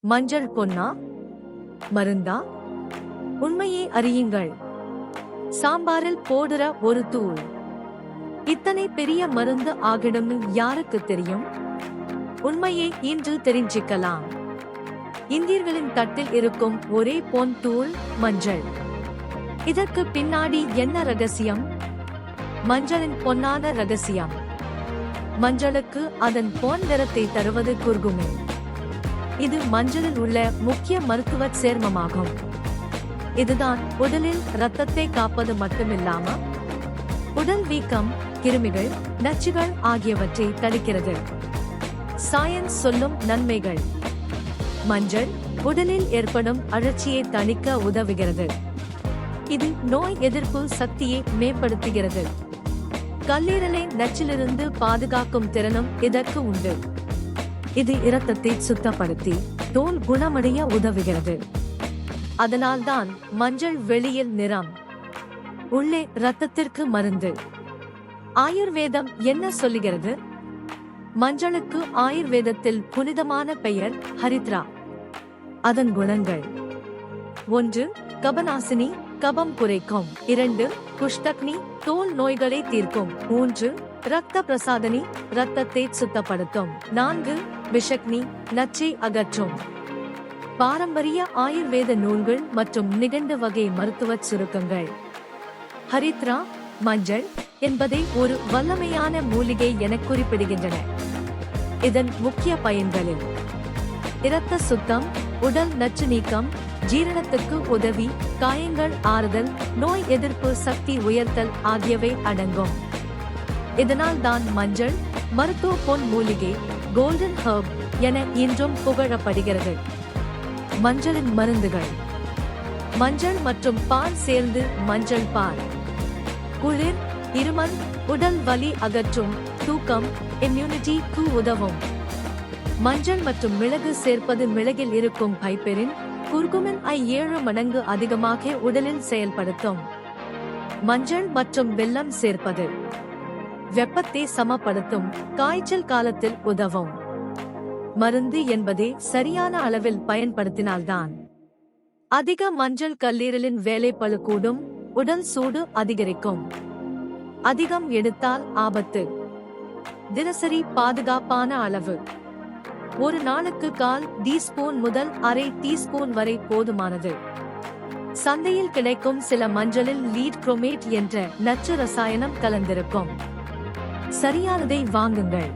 மஞ்சள் பொன்னா, மருந்தா? உண்மையை அறியுங்கள். சாம்பாரில் போடுற ஒரு தூள் இத்தனை பெரிய மருந்து ஆகிடும்னு யாருக்கு தெரியும்? உண்மையை இன்று தெரிஞ்சிக்கலாம். இந்தியர்களின் தட்டில் இருக்கும் ஒரே பொன் தூள் மஞ்சள். இதற்கு பின்னாடி என்ன ரகசியம்? மஞ்சளின் பொன்னான ரகசியம். மஞ்சளுக்கு அதன் பொன் நிறத்தை தருவது குர்குமின். இது மஞ்சளில் உள்ள முக்கிய மருத்துவ சேர்மமாகும். இதுதான் உடலில் இரத்தத்தை காப்பது மட்டுமில்லாம உடல் வீக்கம், கிருமிகள், நச்சுகள் ஆகியவற்றை தடுக்கிறது. சயின்ஸ் சொல்லும் நன்மைகள். மஞ்சள் உடலில் ஏற்படும் அழற்சியை தணிக்க உதவுகிறது. இது நோய் எதிர்ப்பு சக்தியை மேம்படுத்துகிறது. கல்லீரலை நச்சிலிருந்து பாதுகாக்கும் திறனும் இதற்கு உண்டு. இது இரத்தத்தை சுத்தப்படுத்தி தோல் குணமடைய உதவுகிறது. அதனால்தான் மஞ்சள் வெளியில் நிறம், உள்ளே இரத்தத்திற்கு மருந்து. ஆயுர்வேதம் என்ன சொல்லுகிறது? மஞ்சளுக்கு ஆயுர்வேதத்தில் புனிதமான பெயர் ஹரித்ரா. அதன் குணங்கள்: 1. கபநாசினி, கபம் குறைக்கும். 2. குஷ்டக்னி, தோல் நோய்களை தீர்க்கும். 3. இரத்த பிரசாதனி, இரத்தத்தை சுத்தப்படுத்தும். 4. விஷக்னி, நச்சை அகற்றும். பாரம்பரிய ஆயுர்வேத நூல்கள் மற்றும் நிகண்டு வகை மருத்துவ சுருக்கங்கள். ஹரித்ரா, மஞ்சள் என்பதை ஒரு வல்லமையான மூலிகை என குறிப்பிடுகின்றன. இதன் முக்கிய பயன்களில் இரத்த சுத்தம், உடல் நச்சு நீக்கம், ஜீரணத்துக்கு உதவி, காயங்கள் ஆறுதல், நோய் எதிர்ப்பு சக்தி உயர்த்தல் ஆகியவை அடங்கும். இதனால் தான் மஞ்சள் மருத்துவ பொன் மூலிகை, கோல்டன் ஹர்ப் என இன்றும் புகழப்படுகிறது. மஞ்சளின் மருந்துகள். மஞ்சள் மற்றும் பால் சேர்ந்து மஞ்சள் பால். குளிர், இருமல், உடல் வலி அகற்றும், தூக்கம், இம்யூனிட்டிக்கு உதவும். மஞ்சள் மற்றும் மிளகு சேர்ப்பது மிளகில் இருக்கும் பைப்பெரின், குர்குமின் ஐ 7 மடங்கு அதிகமாக உடலில் செயல்படுத்தும். மஞ்சள் மற்றும் வெல்லம் சேர்ப்பது வெப்பத்தை சமப்படுத்தும், காய்ச்சல் காலத்தில் உதவும். மருந்து என்பதை சரியான அளவில் பயன்படுத்தினால்தான். அதிக மஞ்சள் கல்லீரலின் வேலைப்பளு கூடும், உடல் சூடு அதிகரிக்கும். அதிகம் எடுத்தால் ஆபத்து. தினசரி பாதுகாப்பான அளவு: ஒரு நாளுக்கு 1/4 டீஸ்பூன் முதல் அரை டீஸ்பூன் வரை போதுமானது. சந்தையில் கிடைக்கும் சில மஞ்சளில் லீட் குரோமேட் என்ற நச்சு ரசாயனம் கலந்திருக்கும். சரியானதை வாங்குங்கள்.